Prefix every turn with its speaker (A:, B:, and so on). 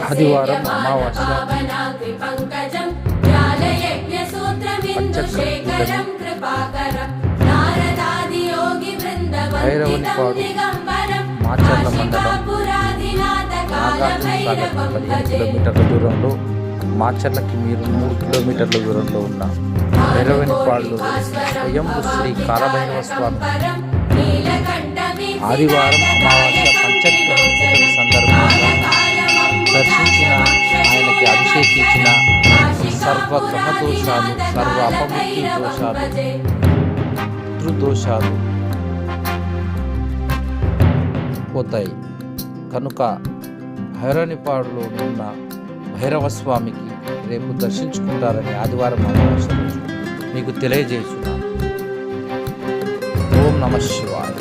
A: ఆదివారం అమావాస్య భైరవునిపాడు మాచర్ల మండలం నాగార్జునసాగర్ 15 కిలోమీటర్ల దూరంలో, మాచర్లకి మీరు 3 కిలోమీటర్ల దూరంలో ఉన్న భైరవునిపాడులో స్వయంభూ శ్రీ కాలభైరవ స్వామి ఆదివారం అమావాస్య పంచగ్రహ సందర్భంగా దర్శించిన, ఆయనకి అభిషేకించిన సర్వ గ్రహ దోషాలు, సర్వ అపమృత్యు దోషాలు, పితృదోషాలు పోతాయి. కనుక భైరవనిపాడులో ఉన్న భైరవ స్వామికి రేపు దర్శించుకుంటారని ఆదివారం అమావాస్య రోజు మీకు తెలియజేస్తున్నాను. ఓం నమః శివాయ.